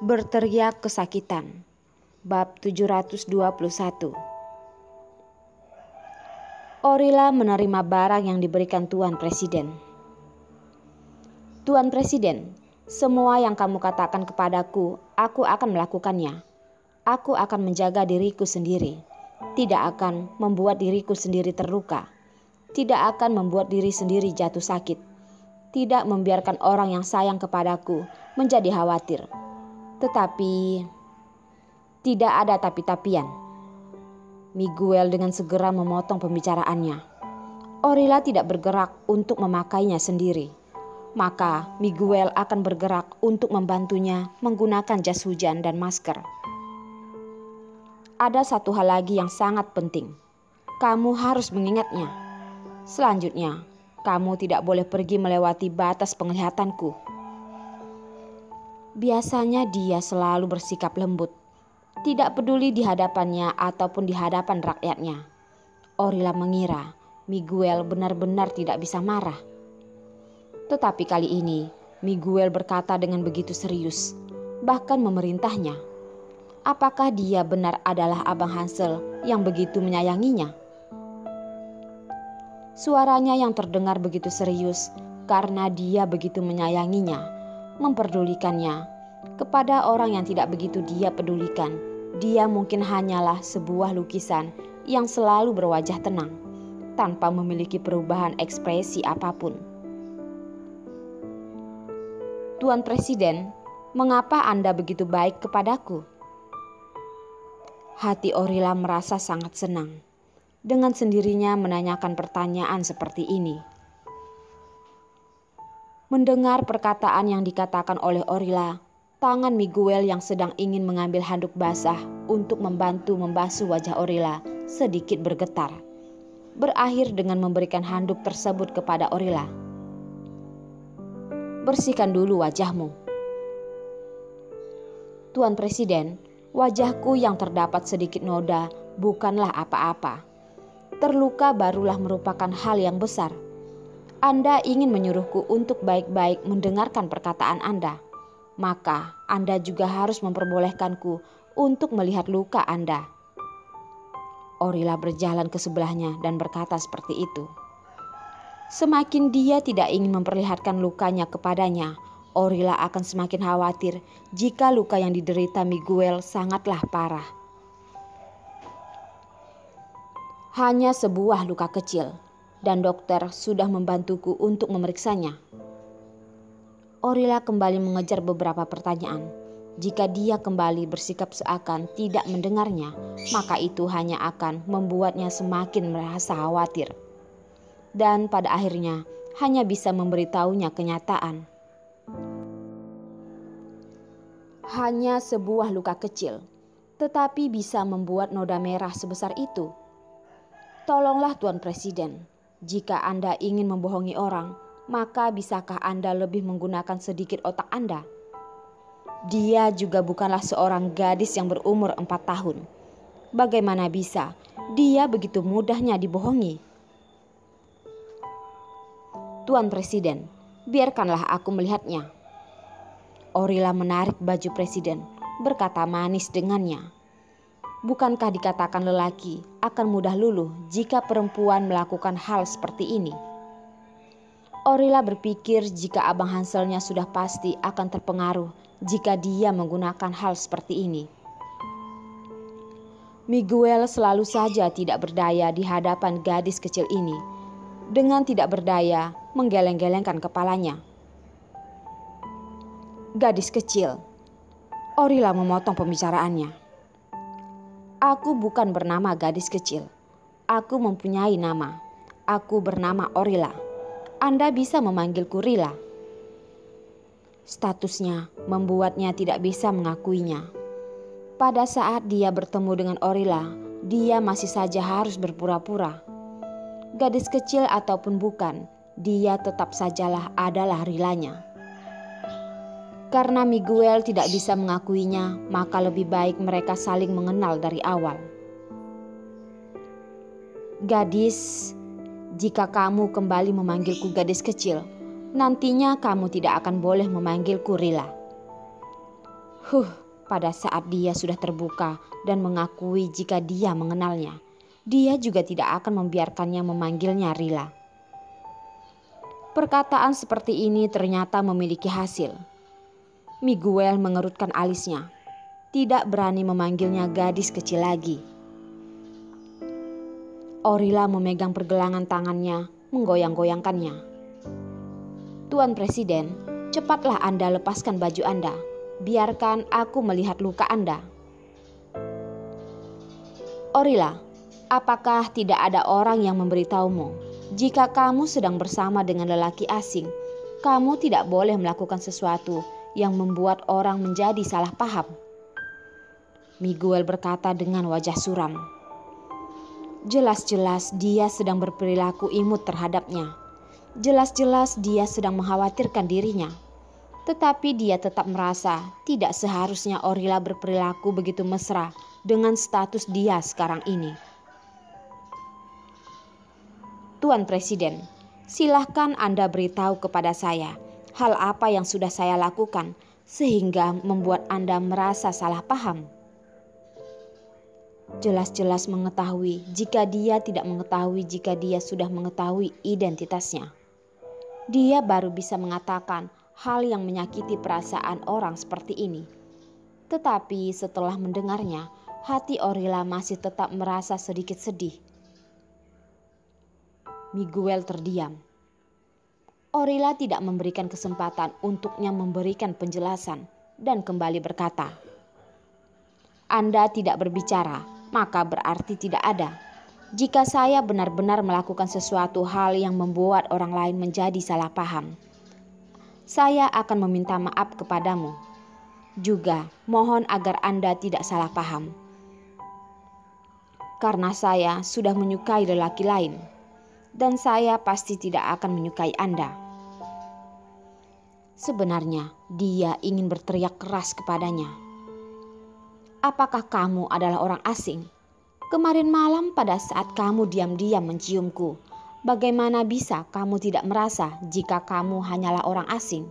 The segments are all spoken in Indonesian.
Berteriak kesakitan. Bab 721. Orila menerima barang yang diberikan Tuan Presiden. Tuan Presiden, semua yang kamu katakan kepadaku, aku akan melakukannya. Aku akan menjaga diriku sendiri. Tidak akan membuat diriku sendiri terluka. Tidak akan membuat diri sendiri jatuh sakit. Tidak membiarkan orang yang sayang kepadaku menjadi khawatir. Tetapi tidak ada tapi-tapian. Miguel dengan segera memotong pembicaraannya. Orila tidak bergerak untuk memakainya sendiri. Maka Miguel akan bergerak untuk membantunya menggunakan jas hujan dan masker. Ada satu hal lagi yang sangat penting. Kamu harus mengingatnya. Selanjutnya, kamu tidak boleh pergi melewati batas penglihatanku. Biasanya dia selalu bersikap lembut, tidak peduli di hadapannya ataupun di hadapan rakyatnya. Orila mengira Miguel benar-benar tidak bisa marah. Tetapi kali ini Miguel berkata dengan begitu serius, bahkan memerintahnya. Apakah dia benar adalah Abang Hansel yang begitu menyayanginya? Suaranya yang terdengar begitu serius karena dia begitu menyayanginya. Memperdulikannya. Kepada orang yang tidak begitu dia pedulikan, dia mungkin hanyalah sebuah lukisan yang selalu berwajah tenang, tanpa memiliki perubahan ekspresi apapun. Tuan Presiden, mengapa Anda begitu baik kepadaku? Hati Orila merasa sangat senang. Dengan sendirinya menanyakan pertanyaan seperti ini. Mendengar perkataan yang dikatakan oleh Orila, tangan Miguel yang sedang ingin mengambil handuk basah untuk membantu membasuh wajah Orila sedikit bergetar. Berakhir dengan memberikan handuk tersebut kepada Orila. Bersihkan dulu wajahmu. Tuan Presiden, wajahku yang terdapat sedikit noda bukanlah apa-apa. Terluka barulah merupakan hal yang besar. Anda ingin menyuruhku untuk baik-baik mendengarkan perkataan Anda. Maka Anda juga harus memperbolehkanku untuk melihat luka Anda. Orila berjalan ke sebelahnya dan berkata seperti itu. Semakin dia tidak ingin memperlihatkan lukanya kepadanya, Orila akan semakin khawatir jika luka yang diderita Miguel sangatlah parah. Hanya sebuah luka kecil. Dan dokter sudah membantuku untuk memeriksanya. Orila kembali mengejar beberapa pertanyaan. Jika dia kembali bersikap seakan tidak mendengarnya, maka itu hanya akan membuatnya semakin merasa khawatir. Dan pada akhirnya hanya bisa memberitahunya kenyataan. Hanya sebuah luka kecil, tetapi bisa membuat noda merah sebesar itu. Tolonglah Tuan Presiden. Jika Anda ingin membohongi orang, maka bisakah Anda lebih menggunakan sedikit otak Anda? Dia juga bukanlah seorang gadis yang berumur 4 tahun. Bagaimana bisa dia begitu mudahnya dibohongi? Tuan Presiden, biarkanlah aku melihatnya. Orila menarik baju Presiden, berkata manis dengannya. Bukankah dikatakan lelaki akan mudah luluh jika perempuan melakukan hal seperti ini? Orila berpikir jika Abang Hanselnya sudah pasti akan terpengaruh jika dia menggunakan hal seperti ini. Miguel selalu saja tidak berdaya di hadapan gadis kecil ini. Dengan tidak berdaya, menggeleng-gelengkan kepalanya. Gadis kecil. Orila memotong pembicaraannya. Aku bukan bernama gadis kecil. Aku mempunyai nama. Aku bernama Orila. Anda bisa memanggilku Rila. Statusnya membuatnya tidak bisa mengakuinya. Pada saat dia bertemu dengan Orila, dia masih saja harus berpura-pura. Gadis kecil ataupun bukan, dia tetap sajalah adalah Rilanya. Karena Miguel tidak bisa mengakuinya, maka lebih baik mereka saling mengenal dari awal. Gadis, jika kamu kembali memanggilku gadis kecil, nantinya kamu tidak akan boleh memanggilku Rila. Pada saat dia sudah terbuka dan mengakui jika dia mengenalnya, dia juga tidak akan membiarkannya memanggilnya Rila. Perkataan seperti ini ternyata memiliki hasil. Miguel mengerutkan alisnya, tidak berani memanggilnya gadis kecil lagi. Orila memegang pergelangan tangannya, menggoyang-goyangkannya. Tuan Presiden, cepatlah Anda lepaskan baju Anda. Biarkan aku melihat luka Anda. Orila, apakah tidak ada orang yang memberitahumu? Jika kamu sedang bersama dengan lelaki asing, kamu tidak boleh melakukan sesuatu yang membuat orang menjadi salah paham. Miguel berkata dengan wajah suram. Jelas-jelas dia sedang berperilaku imut terhadapnya. Jelas-jelas dia sedang mengkhawatirkan dirinya. Tetapi dia tetap merasa tidak seharusnya Orila berperilaku begitu mesra dengan status dia sekarang ini. Tuan Presiden, silahkan Anda beritahu kepada saya hal apa yang sudah saya lakukan sehingga membuat Anda merasa salah paham. Jelas-jelas mengetahui jika dia tidak mengetahui jika dia sudah mengetahui identitasnya. Dia baru bisa mengatakan hal yang menyakiti perasaan orang seperti ini. Tetapi setelah mendengarnya, hati Orila masih tetap merasa sedikit sedih. Miguel terdiam. Orila tidak memberikan kesempatan untuknya memberikan penjelasan dan kembali berkata, Anda tidak berbicara, maka berarti tidak ada. Jika saya benar-benar melakukan sesuatu hal yang membuat orang lain menjadi salah paham, saya akan meminta maaf kepadamu. Juga mohon agar Anda tidak salah paham. Karena saya sudah menyukai lelaki lain, dan saya pasti tidak akan menyukai Anda. Sebenarnya dia ingin berteriak keras kepadanya. Apakah kamu adalah orang asing? Kemarin malam pada saat kamu diam-diam menciumku, bagaimana bisa kamu tidak merasa jika kamu hanyalah orang asing?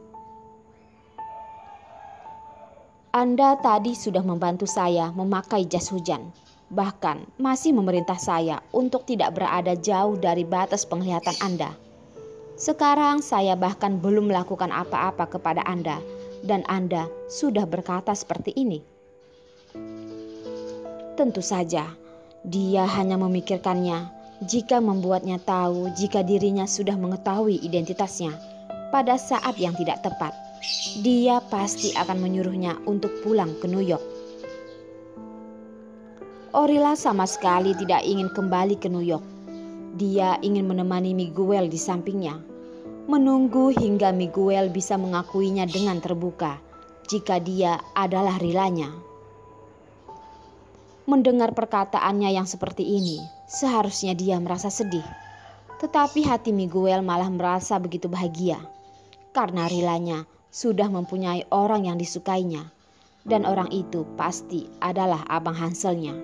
Anda tadi sudah membantu saya memakai jas hujan, bahkan masih memerintah saya untuk tidak berada jauh dari batas penglihatan Anda. Sekarang saya bahkan belum melakukan apa-apa kepada Anda, dan Anda sudah berkata seperti ini. Tentu saja, dia hanya memikirkannya jika membuatnya tahu jika dirinya sudah mengetahui identitasnya pada saat yang tidak tepat. Dia pasti akan menyuruhnya untuk pulang ke New York. Orila sama sekali tidak ingin kembali ke New York. Dia ingin menemani Miguel di sampingnya, menunggu hingga Miguel bisa mengakuinya dengan terbuka jika dia adalah Rilanya. Mendengar perkataannya yang seperti ini, seharusnya dia merasa sedih. Tetapi hati Miguel malah merasa begitu bahagia, karena Rilanya sudah mempunyai orang yang disukainya, dan orang itu pasti adalah Abang Hanselnya.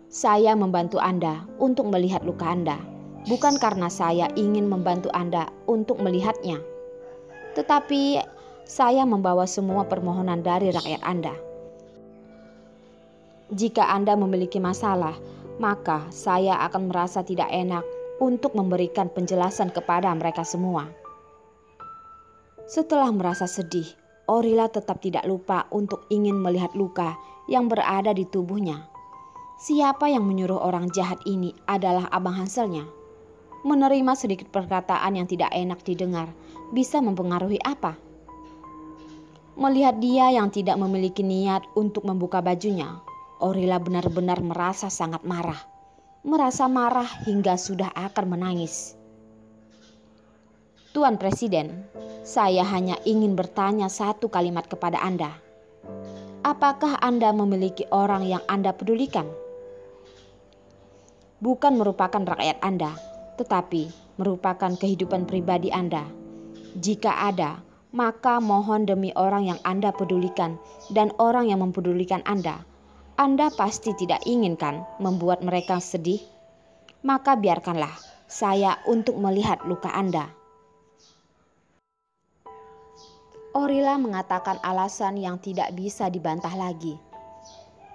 Saya membantu Anda untuk melihat luka Anda, bukan karena saya ingin membantu Anda untuk melihatnya, tetapi saya membawa semua permohonan dari rakyat Anda. Jika Anda memiliki masalah, maka saya akan merasa tidak enak untuk memberikan penjelasan kepada mereka semua. Setelah merasa sedih, Orila tetap tidak lupa untuk ingin melihat luka yang berada di tubuhnya. Siapa yang menyuruh orang jahat ini adalah Abang Hanselnya. Menerima sedikit perkataan yang tidak enak didengar bisa mempengaruhi apa? Melihat dia yang tidak memiliki niat untuk membuka bajunya, Orila benar-benar merasa sangat marah. Merasa marah hingga sudah akan menangis. Tuan Presiden, saya hanya ingin bertanya satu kalimat kepada Anda. Apakah Anda memiliki orang yang Anda pedulikan? Bukan merupakan rakyat Anda, tetapi merupakan kehidupan pribadi Anda. Jika ada, maka mohon demi orang yang Anda pedulikan dan orang yang mempedulikan Anda. Anda pasti tidak inginkan membuat mereka sedih. Maka biarkanlah saya untuk melihat luka Anda. Orila mengatakan alasan yang tidak bisa dibantah lagi.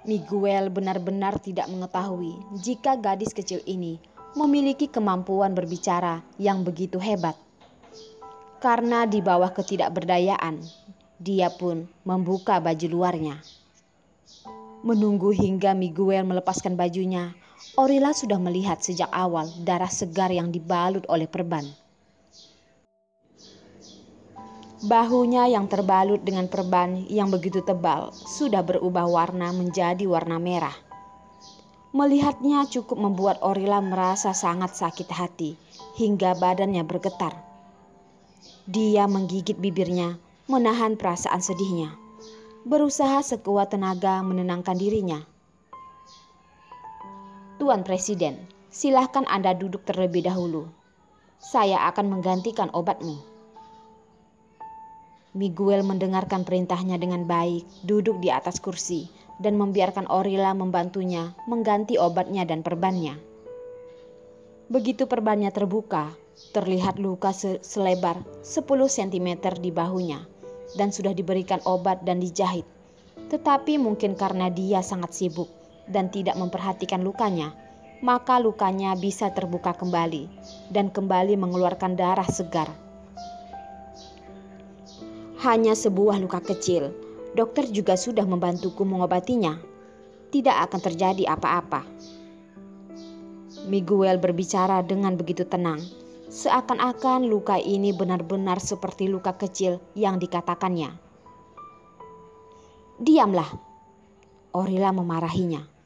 Miguel benar-benar tidak mengetahui jika gadis kecil ini memiliki kemampuan berbicara yang begitu hebat. Karena di bawah ketidakberdayaan, dia pun membuka baju luarnya. Menunggu hingga Miguel melepaskan bajunya, Orila sudah melihat sejak awal darah segar yang dibalut oleh perban. Bahunya yang terbalut dengan perban yang begitu tebal sudah berubah warna menjadi warna merah. Melihatnya cukup membuat Orila merasa sangat sakit hati hingga badannya bergetar. Dia menggigit bibirnya, menahan perasaan sedihnya, berusaha sekuat tenaga menenangkan dirinya. Tuan Presiden, silahkan Anda duduk terlebih dahulu. Saya akan menggantikan obatmu. Miguel mendengarkan perintahnya dengan baik, duduk di atas kursi, dan membiarkan Orila membantunya mengganti obatnya dan perbannya. Begitu perbannya terbuka, terlihat luka selebar 10 cm di bahunya dan sudah diberikan obat dan dijahit. Tetapi mungkin karena dia sangat sibuk dan tidak memperhatikan lukanya, maka lukanya bisa terbuka kembali dan kembali mengeluarkan darah segar. Hanya sebuah luka kecil, dokter juga sudah membantuku mengobatinya. Tidak akan terjadi apa-apa. Miguel berbicara dengan begitu tenang, seakan-akan luka ini benar-benar seperti luka kecil yang dikatakannya. Diamlah, Orila memarahinya.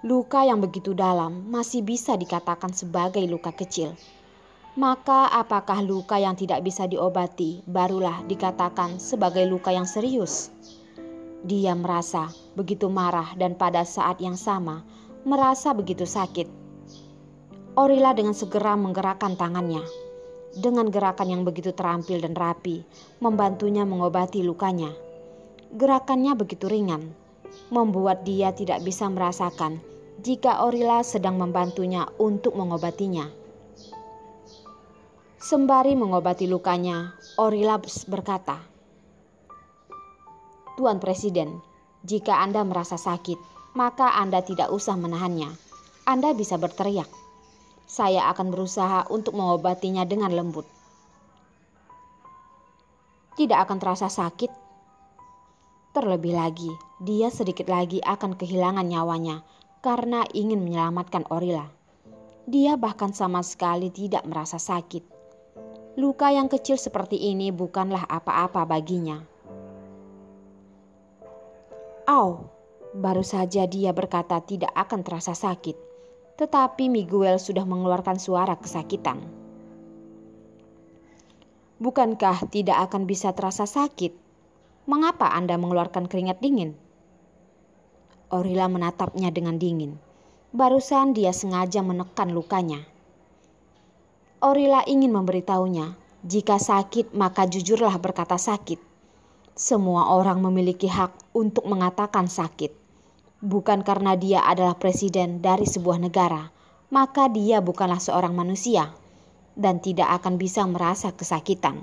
Luka yang begitu dalam masih bisa dikatakan sebagai luka kecil. Maka apakah luka yang tidak bisa diobati barulah dikatakan sebagai luka yang serius? Dia merasa begitu marah dan pada saat yang sama merasa begitu sakit. Orila dengan segera menggerakkan tangannya. Dengan gerakan yang begitu terampil dan rapi, membantunya mengobati lukanya. Gerakannya begitu ringan, membuat dia tidak bisa merasakan jika Orila sedang membantunya untuk mengobatinya. Sembari mengobati lukanya, Orila berkata, Tuan Presiden, jika Anda merasa sakit, maka Anda tidak usah menahannya. Anda bisa berteriak. Saya akan berusaha untuk mengobatinya dengan lembut. Tidak akan terasa sakit. Terlebih lagi, dia sedikit lagi akan kehilangan nyawanya karena ingin menyelamatkan Orila. Dia bahkan sama sekali tidak merasa sakit. Luka yang kecil seperti ini bukanlah apa-apa baginya. Au, baru saja dia berkata tidak akan terasa sakit, tetapi Miguel sudah mengeluarkan suara kesakitan. Bukankah tidak akan bisa terasa sakit? Mengapa Anda mengeluarkan keringat dingin? Orila menatapnya dengan dingin. Barusan dia sengaja menekan lukanya. Orila ingin memberitahunya, jika sakit maka jujurlah berkata sakit. Semua orang memiliki hak untuk mengatakan sakit. Bukan karena dia adalah presiden dari sebuah negara, maka dia bukanlah seorang manusia dan tidak akan bisa merasa kesakitan.